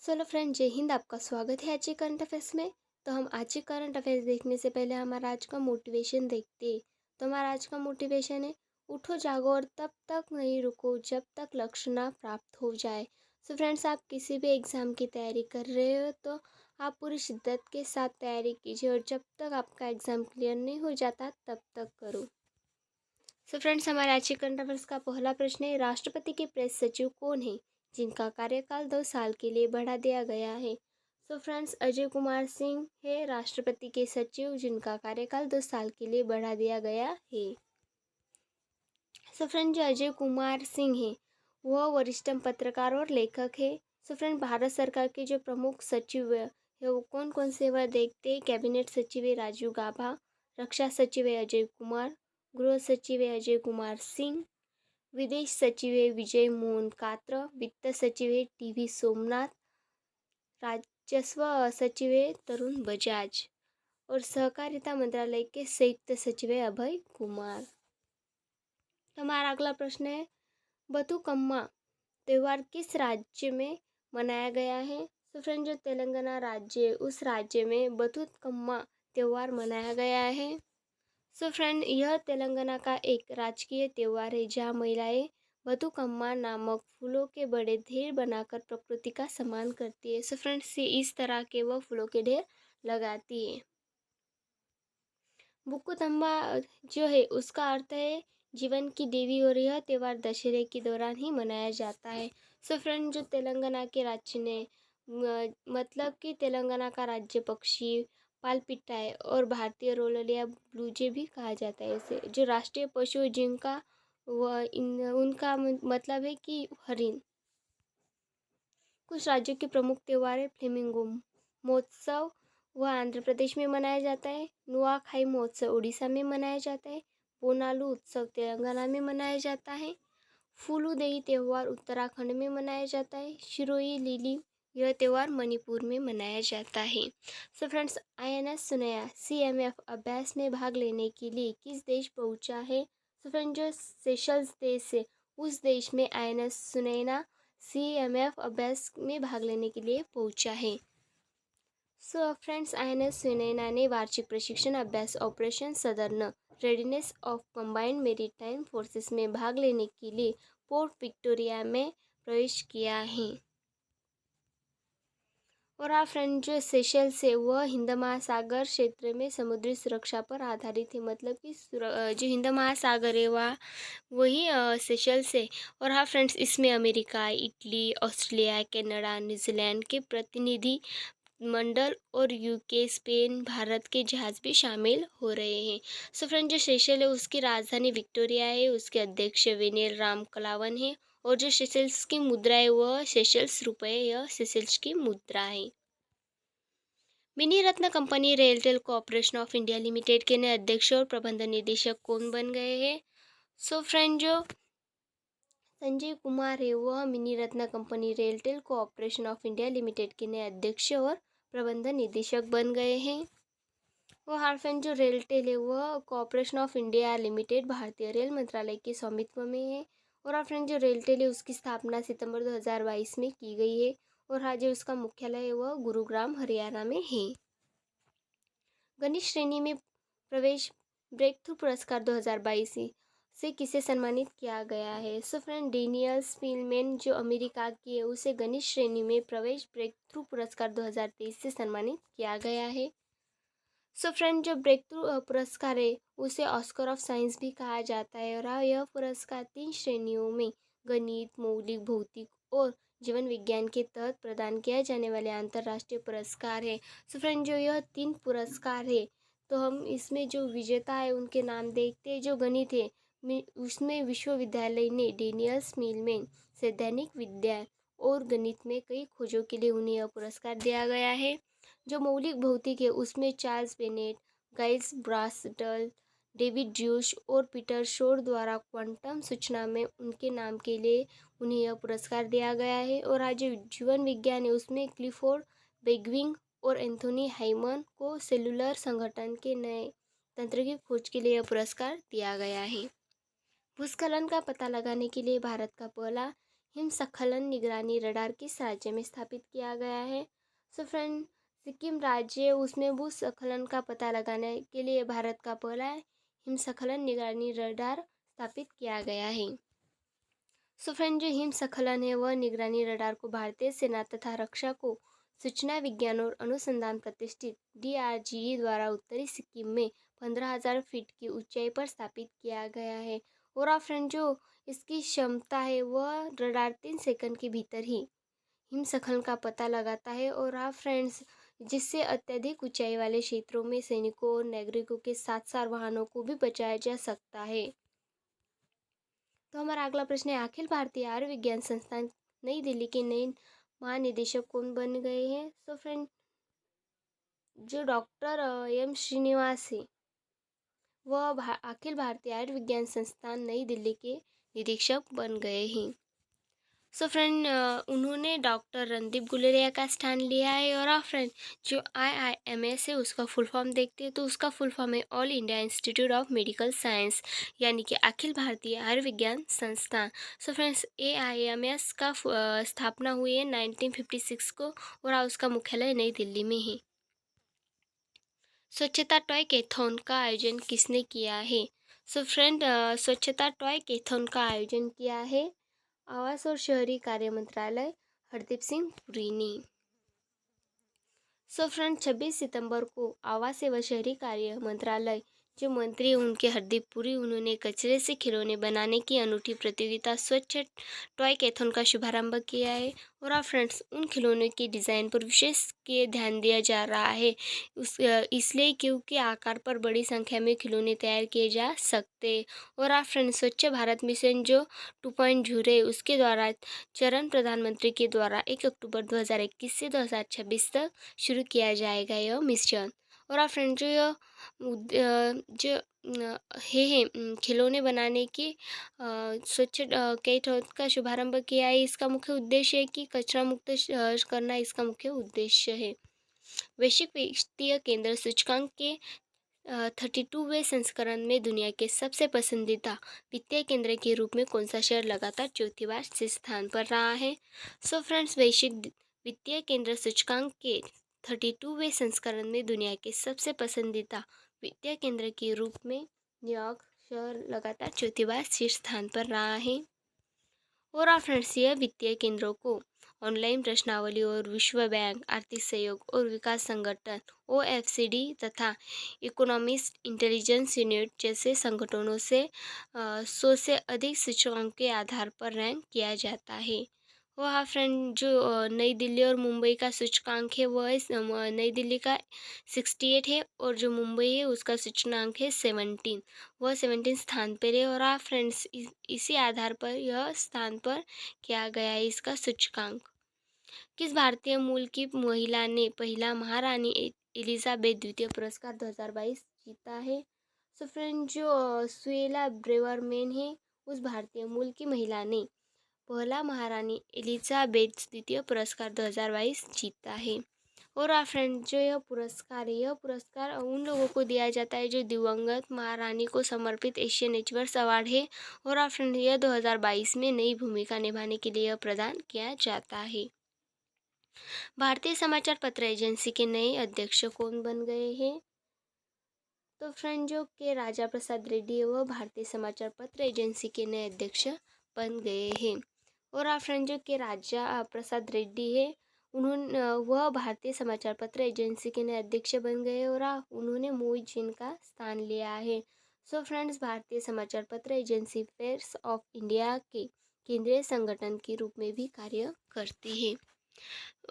Hello friend, जय हिंद। आपका स्वागत है आज के करंट अफेयर्स में। तो हम आज के करंट अफेयर्स देखने से पहले हमारा आज का मोटिवेशन देखते हैं। तो हमारा आज का मोटिवेशन है, उठो जागो और तब तक नहीं रुको जब तक लक्ष्य ना प्राप्त हो जाए। सो फ्रेंड्स, आप किसी भी एग्ज़ाम की तैयारी कर रहे हो तो आप पूरी शिद्दत के साथ तैयारी कीजिए और जब तक आपका एग्ज़ाम क्लियर नहीं हो जाता तब तक करो। सो फ्रेंड्स, हमारे आज के करंट अफेयर्स का पहला प्रश्न है, राष्ट्रपति के प्रेस सचिव कौन है जिनका कार्यकाल 2 साल के लिए बढ़ा दिया गया है। सो फ्रेंड्स, अजय कुमार सिंह है राष्ट्रपति के सचिव जिनका कार्यकाल 2 साल के लिए बढ़ा दिया गया है। सो फ्रेंड, जो अजय कुमार सिंह है वह वरिष्ठ पत्रकार और लेखक है। सो फ्रेंड, भारत सरकार के जो प्रमुख सचिव है वो कौन कौन से वह देखते हैं। कैबिनेट सचिव है राजीव गाभा, रक्षा सचिव है अजय कुमार, गृह सचिव है अजय कुमार सिंह, विदेश सचिव है विजय मोहन कात्र, वित्त सचिव है टीवी सोमनाथ, राजस्व सचिव है तरुण बजाज और सहकारिता मंत्रालय के संयुक्त सचिव है अभय कुमार। हमारा अगला प्रश्न है, बथुकम्मा त्यौहार किस राज्य में मनाया गया है। तो फ्रेंड, जो तेलंगाना राज्य है उस राज्य में बथुकम्मा त्यौहार मनाया गया है। सो फ्रेंड, यह तेलंगाना का एक राजकीय त्यौहार है जहाँ महिलाएं बथुकम्मा नामक फूलों के बड़े ढेर बनाकर प्रकृति का सम्मान करती है। सो फ्रेंड्स, इस तरह के वह फूलों के ढेर लगाती है। बुकुतम्बा जो है उसका अर्थ है जीवन की देवी और यह त्यौहार दशहरे के दौरान ही मनाया जाता है। सो फ्रेंड, जो तेलंगाना के राज्य ने मतलब कि तेलंगाना का राज्य पक्षी पालपिट्टा है और भारतीय रोललिया ब्लूजे भी कहा जाता है इसे। जो राष्ट्रीय पशु है जिनका उनका मतलब है कि हरिण। कुछ राज्यों के प्रमुख त्यौहार है, फ्लेमिंगो महोत्सव वह आंध्र प्रदेश में मनाया जाता है, नुआखाई महोत्सव उड़ीसा में मनाया जाता है, बोनालू उत्सव तेलंगाना में मनाया जाता है, फूलूदेई त्यौहार उत्तराखंड में मनाया जाता है, शिरोई लिली यह त्यौहार मणिपुर में मनाया जाता है। सो फ्रेंड्स, INS सुनैया CMF अभ्यास में भाग लेने के लिए किस देश पहुंचा है। सो फ्रेंड्स, जो सेशल्स देश है उस देश में INS सुनैना CMF अभ्यास में भाग लेने के लिए पहुंचा है। सो फ्रेंड्स, INS सुनैना ने वार्षिक प्रशिक्षण अभ्यास operation southern readiness of combined maritime forces में भाग लेने के लिए पोर्ट विक्टोरिया में प्रवेश किया है। और फ्रेंड, जो सेशल्स है वह हिंद महासागर क्षेत्र में समुद्री सुरक्षा पर आधारित है, मतलब कि जो हिंद महासागर है वह वही सेशल्स है। और फ्रेंड्स, इसमें America, Italy, Australia, Canada, New Zealand के प्रतिनिधि मंडल और UK, स्पेन, भारत के जहाज़ भी शामिल हो रहे हैं। सो फ्रेंड, जो सेशल है उसकी राजधानी विक्टोरिया है, उसके अध्यक्ष वेनेल राम कलावन है और जो सेशल्स की मुद्रा है वह सेशल्स रुपये या सेशल्स की मुद्रा है। Mini Ratna company RailTel corporation of India limited के नए अध्यक्ष और प्रबंध निदेशक कौन बन गए हैं। सो फ्रेंड, जो संजय कुमार है वह mini Ratna company RailTel corporation of India limited के नए अध्यक्ष और प्रबंध निदेशक बन गए हैं। वो फ्रेंड, जो रेलटेल है वह कॉर्पोरेशन ऑफ इंडिया लिमिटेड भारतीय रेल मंत्रालय के स्वामित्व में है। और फ्रेंड, जो रेलटेल है उसकी स्थापना सितंबर 2022 में की गई है और जो उसका मुख्यालय है वह गुरुग्राम हरियाणा में है। गणित श्रेणी में प्रवेश ब्रेक थ्रू पुरस्कार 2022 से किसे सम्मानित किया गया है। सो फ्रेंड, डेनियल स्पिलमैन जो अमेरिका की है उसे गणित श्रेणी में प्रवेश ब्रेक थ्रू पुरस्कार 2023 से सम्मानित किया गया है। सो फ्रेंड, जो ब्रेक थ्रू पुरस्कार है उसे ऑस्कर ऑफ साइंस भी कहा जाता है और यह पुरस्कार 3 श्रेणियों में गणित, मौलिक भौतिक और जीवन विज्ञान के तहत प्रदान किया जाने वाले अंतर्राष्ट्रीय पुरस्कार है। सो फ्रेंड, जो यह 3 पुरस्कार है तो हम इसमें जो विजेता है उनके नाम देखते हैं। जो गणित है उसमें विश्वविद्यालय ने डेनियल स्पिलमैन सैद्धांतिक विज्ञान और गणित में कई खोजों के लिए उन्हें यह पुरस्कार दिया गया है। जो मौलिक भौतिक है उसमें चार्ल्स बेनेट, गाइस ब्रासडल, डेविड ड्यूश और पीटर शोर द्वारा क्वांटम सूचना में उनके नाम के लिए उन्हें यह पुरस्कार दिया गया है। और आज जो जीवन विज्ञान है उसमें क्लिफोर्ड बेगविंग और एंथोनी हाइमन को सेलुलर संगठन के नए तंत्र की खोज के लिए यह पुरस्कार दिया गया है। भूस्खलन का पता लगाने के लिए भारत का पहला हिमस्खलन निगरानी रडार किस राज्य में स्थापित किया गया है? सो फ्रेंड, सिक्किम राज्य उसमें भूस्खलन का पता लगाने के लिए भारत का पहला हिमस्खलन निगरानी रडार स्थापित किया गया है। सो फ्रेंड, जो हिमस्खलन है वह निगरानी रडार को भारतीय सेना तथा रक्षा को सूचना विज्ञान और अनुसंधान प्रतिष्ठित DRGE द्वारा उत्तरी सिक्किम में 15,000 फीट की ऊंचाई पर स्थापित किया गया है। और आप फ्रेंड, जो इसकी क्षमता है वह रडार 3 सेकंड के भीतर ही हिमस्खलन का पता लगाता है। और आप फ्रेंड्स, जिससे अत्यधिक ऊंचाई वाले क्षेत्रों में सैनिकों और नागरिकों के साथ साथ वाहनों को भी बचाया जा सकता है। तो हमारा अगला प्रश्न है, अखिल भारतीय आयुर्विज्ञान संस्थान नई दिल्ली के नए महानिदेशक कौन बन गए हैं? सो फ्रेंड, जो डॉक्टर M श्रीनिवास है वह अखिल भारतीय आयुर्विज्ञान संस्थान नई दिल्ली के निदेशक बन गए हैं। सो फ्रेंड, उन्होंने डॉक्टर रणदीप गुलेरिया का स्थान लिया है। और फ्रेंड, जो IIMS है उसका फुल फॉर्म देखते हैं तो उसका फुल फॉर्म है all India institute of medical science, यानी कि अखिल भारतीय आयुर्विज्ञान संस्थान। सो फ्रेंड्स, AIMS का स्थापना हुई है 1956 को और उसका मुख्यालय नई दिल्ली में है। स्वच्छता टॉय कैथॉन का आयोजन किसने किया है? सो फ्रेंड, स्वच्छता टॉय कैथॉन का आयोजन किया है आवास और शहरी कार्य मंत्रालय, हरदीप सिंह पुरी ने। सो फ्रेंड, 26 सितंबर को आवास एवं शहरी कार्य मंत्रालय जो मंत्री उनके हरदीप पुरी, उन्होंने कचरे से खिलौने बनाने की अनूठी प्रतियोगिता स्वच्छ टॉय कैथॉन का शुभारंभ किया है। और फ्रेंड्स, उन खिलौनों की डिज़ाइन पर विशेष के ध्यान दिया जा रहा है इसलिए क्योंकि आकार पर बड़ी संख्या में खिलौने तैयार किए जा सकते। और फ्रेंड्स, स्वच्छ भारत मिशन जो 2.0 है उसके द्वारा चरण प्रधानमंत्री के द्वारा 1 अक्टूबर 2021 से 2026 तक शुरू किया जाएगा यह मिशन। और फ्रेंड, जो खिलौने बनाने की स्वच्छ कैथॉन का शुभारंभ किया है, इसका मुख्य उद्देश्य है कि कचरा मुक्त करना इसका मुख्य उद्देश्य है। वैश्विक वित्तीय केंद्र सूचकांक के 32वें संस्करण में दुनिया के सबसे पसंदीदा वित्तीय केंद्र के रूप में कौन सा शहर लगातार चौथी बार शीर्ष स्थान पर रहा है? सो फ्रेंड्स, वैश्विक वित्तीय केंद्र सूचकांक के 32वें संस्करण में दुनिया के सबसे पसंदीदा वित्तीय केंद्र के रूप में न्यूयॉर्क शहर लगातार चौथी बार शीर्ष स्थान पर रहा है। और फ्रेंड्स, यह वित्तीय केंद्रों को ऑनलाइन प्रश्नावली और विश्व बैंक, आर्थिक सहयोग और विकास संगठन OECD तथा इकोनॉमिस्ट इंटेलिजेंस यूनिट जैसे संगठनों से 100 से अधिक सूचकांकों के आधार पर रैंक किया जाता है। वह फ्रेंड, जो नई दिल्ली और मुंबई का सूचकांक है वह नई दिल्ली का 68 है और जो मुंबई है उसका सूचकांक है 17, वह 17 स्थान पर है। और फ्रेंड्स, इसी आधार पर यह स्थान पर किया गया है इसका सूचकांक। किस भारतीय मूल की महिला ने पहला महारानी एलिजाबेथ द्वितीय पुरस्कार 2022 जीता है? सो फ्रेंड, जो सुएला ब्रेवरमैन है उस भारतीय मूल की महिला ने पहला महारानी एलिजाबेथ द्वितीय पुरस्कार 2022 जीता है। और फ्रेंड, जो यह पुरस्कार उन लोगों को दिया जाता है जो दिवंगत महारानी को समर्पित एशियन एचीवर्स अवार्ड है। और फ्रेंड, यह 2022 में नई भूमिका निभाने के लिए प्रदान किया जाता है। भारतीय समाचार पत्र एजेंसी के नए अध्यक्ष कौन बन गए हैं? तो फ्रेंड, जो के राजा प्रसाद रेड्डी है वह भारतीय समाचार पत्र एजेंसी के नए अध्यक्ष बन गए हैं। और फ्रेंड, जो के राजा प्रसाद रेड्डी है वह भारतीय समाचार पत्र एजेंसी के नए अध्यक्ष बन गए और उन्होंने मोहित जैन का स्थान लिया है। सो फ्रेंड्स, भारतीय समाचार पत्र एजेंसी प्रेस ऑफ इंडिया के केंद्रीय संगठन के रूप में भी कार्य करती है।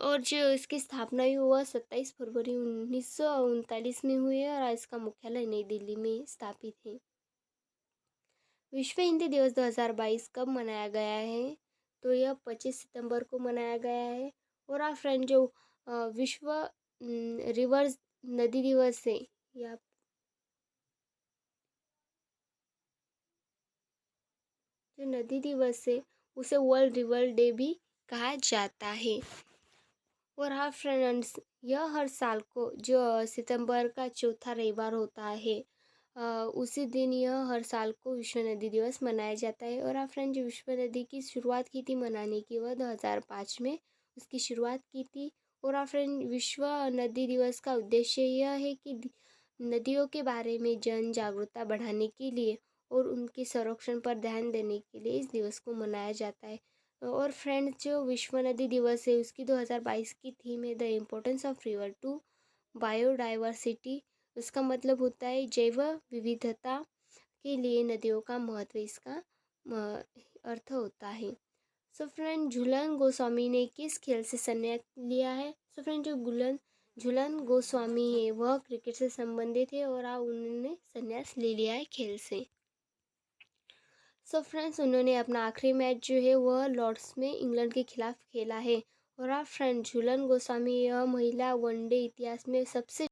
और जो इसकी स्थापना हुई वह 27 फरवरी 1939 में हुई है और इसका मुख्यालय नई दिल्ली में स्थापित है। विश्व हिंदी दिवस 2022 कब मनाया गया है? तो यह 25 सितंबर को मनाया गया है। और फ्रेंड, जो विश्व रिवर्स नदी दिवस है या जो नदी दिवस है उसे वर्ल्ड रिवर डे भी कहा जाता है। और फ्रेंड्स, यह हर साल को जो सितंबर का चौथा रविवार होता है उसी दिन यह हर साल को विश्व नदी दिवस मनाया जाता है। और हाँ फ्रेंड, जो विश्व नदी की शुरुआत की थी मनाने की, वह 2005 में उसकी शुरुआत की थी। और हाँ फ्रेंड, विश्व नदी दिवस का उद्देश्य यह है कि नदियों के बारे में जन जागरूकता बढ़ाने के लिए और उनके संरक्षण पर ध्यान देने के लिए इस दिवस को मनाया जाता है। और फ्रेंड्स, जो विश्व नदी दिवस है उसकी 2022 की थीम है the importance of river to biodiversity. उसका मतलब होता है जैव विविधता के लिए नदियों का महत्व, इसका अर्थ होता है। सो फ्रेंड, झूलन गोस्वामी ने किस खेल से संन्यास लिया है? सो फ्रेंड, जो झूलन गोस्वामी है वह क्रिकेट से संबंधित है और उन्होंने संन्यास ले लिया है खेल से। सो फ्रेंड्स, उन्होंने अपना आखिरी मैच जो है वह लॉर्ड्स में इंग्लैंड के खिलाफ खेला है। और फ्रेंड, झूलन गोस्वामी यह महिला वनडे इतिहास में सबसे